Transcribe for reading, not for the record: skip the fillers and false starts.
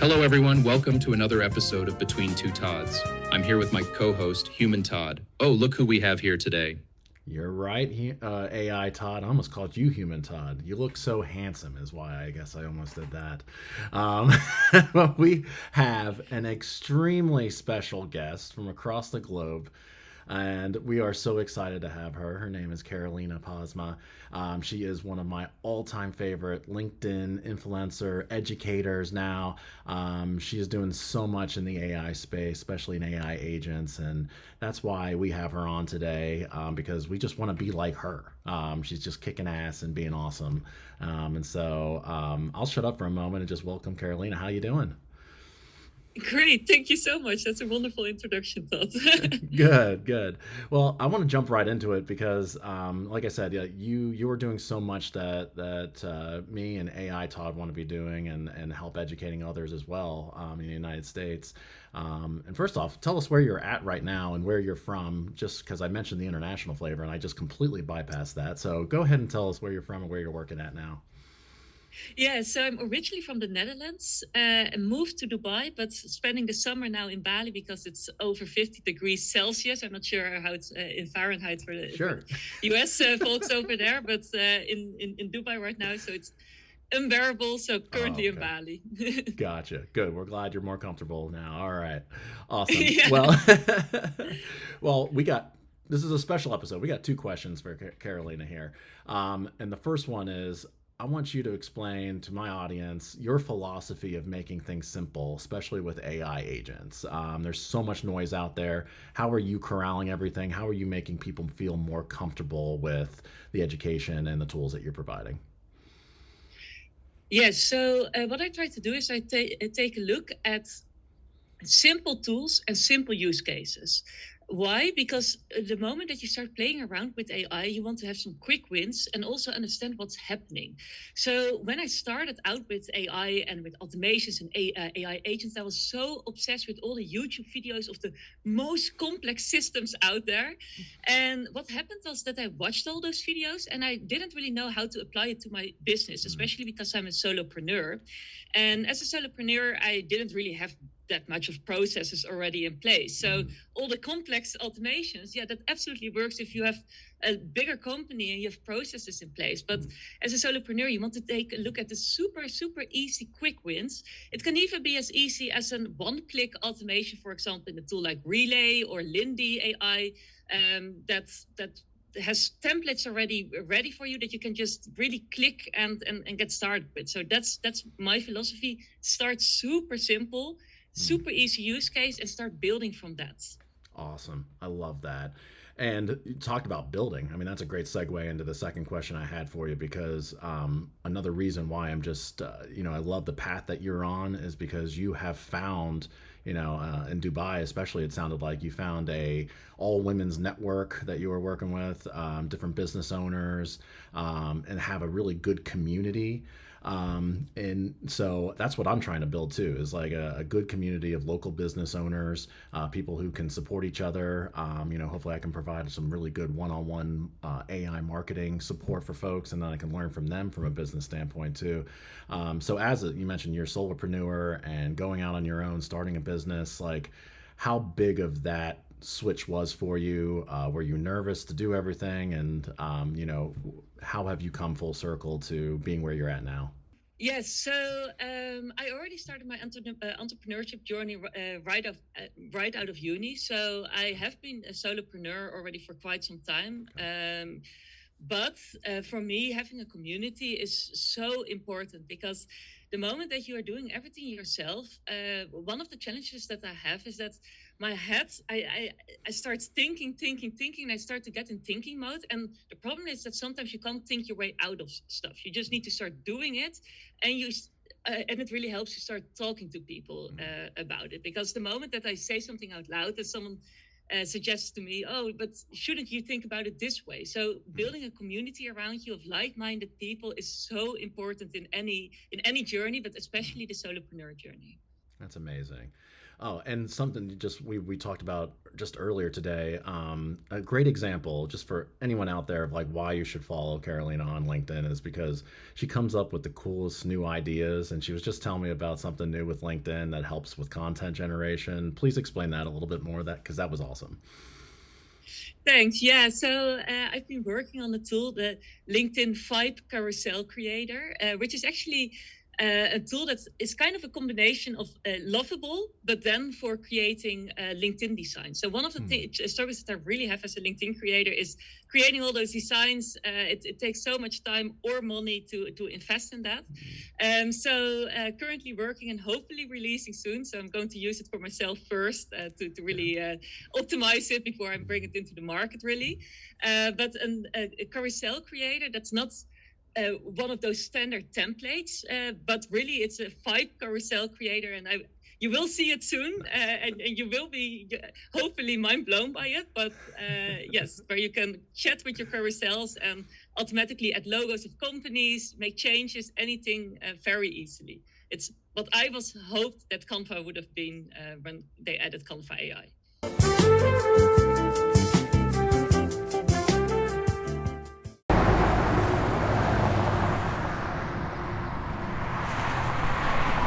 Hello, everyone. Welcome to another episode of Between Two Todds. I'm here with my co-host, Human Todd. Oh, look who we have here today. You're right, AI Todd. I almost called you Human Todd. You look so handsome, is why I guess I almost did that. Um, but we have an extremely special guest from across the globe, and we are so excited to have her. Her name is Carolina Posma. She is one of my all-time favorite LinkedIn influencer educators now. She is doing so much in the AI space, especially in AI agents, and that's why we have her on today, because we just want to be like her. She's just kicking ass and being awesome. And so I'll shut up for a moment and just welcome Carolina. How you doing? Great, thank you so much. That's a wonderful introduction, Todd. Good, good. Well, I want to jump right into it because, like I said, yeah, you are doing so much that me and AI Todd want to be doing and help educating others as well in the United States. And first off, tell us where you're at right now and where you're from, just because I mentioned the international flavor and I just completely bypassed that. So go ahead and tell us where you're from and where you're working at now. Yeah, so I'm originally from the Netherlands and moved to Dubai, but spending the summer now in Bali because it's over 50 degrees Celsius. I'm not sure how it's in Fahrenheit for Sure. the US folks over there, but in Dubai right now, so it's unbearable. So Oh, currently in okay. Bali. Gotcha. Good. We're glad you're more comfortable now. All right. Awesome. Yeah. Well, well, this is a special episode. We got two questions for Carolina here. And the first one is I want you to explain to my audience your philosophy of making things simple, especially with AI agents. There's so much noise out there. How are you corralling everything? How are you making people feel more comfortable with the education and the tools that you're providing? Yeah, so what I try to do is I take a look at simple tools and simple use cases. Why? Because the moment that you start playing around with AI, you want to have some quick wins and also understand what's happening. So when I started out with AI and with automations and AI agents, I was so obsessed with all the YouTube videos of the most complex systems out there. And what happened was that I watched all those videos and I didn't really know how to apply it to my business, Mm, especially because I'm a solopreneur. And as a solopreneur, I didn't really have that much of processes already in place. So mm, all the complex automations, yeah, that absolutely works if you have a bigger company and you have processes in place. But mm, as a solopreneur, you want to take a look at the super easy quick wins. It can even be as easy as a one-click automation, for example, in a tool like Relay or Lindy AI, that has templates already ready for you that you can just really click and get started with. So that's my philosophy. Start super simple, mm. super easy use case, and start building from that. Awesome. I love that. And you talked about building. I mean, that's a great segue into the second question I had for you because another reason why I'm just, I love the path that you're on is because you have found, in Dubai especially, it sounded like you found a all women's network that you were working with, different business owners, and have a really good community. And so that's what I'm trying to build too, is like a good community of local business owners, people who can support each other. Hopefully I can provide some really good one-on-one AI marketing support for folks, and then I can learn from them from a business standpoint too. So you mentioned, you're a solopreneur and going out on your own, starting a business, like how big of that switch was for you? Were you nervous to do everything? And, how have you come full circle to being where you're at now? Yes, so I already started my entrepreneurship journey right out of uni. So I have been a solopreneur already for quite some time. Okay. But for me, having a community is so important because the moment that you are doing everything yourself, one of the challenges that I have is that my head, I start thinking, and I start to get in thinking mode. And the problem is that sometimes you can't think your way out of stuff. You just need to start doing it, and and it really helps you start talking to people about it. Because the moment that I say something out loud, that someone suggests to me, oh, but shouldn't you think about it this way? So building a community around you of like-minded people is so important in any journey, but especially the solopreneur journey. That's amazing. Oh, and something just we talked about just earlier today. A great example, just for anyone out there, of like why you should follow Carolina on LinkedIn is because she comes up with the coolest new ideas, and she was just telling me about something new with LinkedIn that helps with content generation. Please explain that a little bit more, that because that was awesome. Thanks. Yeah. So I've been working on the tool, the LinkedIn Vibe Carousel Creator, which is actually a tool that is kind of a combination of lovable, but then for creating LinkedIn designs. So one of the struggles that I really have as a LinkedIn creator is creating all those designs. It takes so much time or money to invest in that. So currently working and hopefully releasing soon. So I'm going to use it for myself first to really optimize it before I bring it into the market, really. But a carousel creator, that's not one of those standard templates, but really it's a vibe carousel creator, and you will see it soon, and you will be hopefully mind blown by it. But yes, where you can chat with your carousels and automatically add logos of companies, make changes, anything very easily. It's what I was hoped that Canva would have been when they added Canva AI.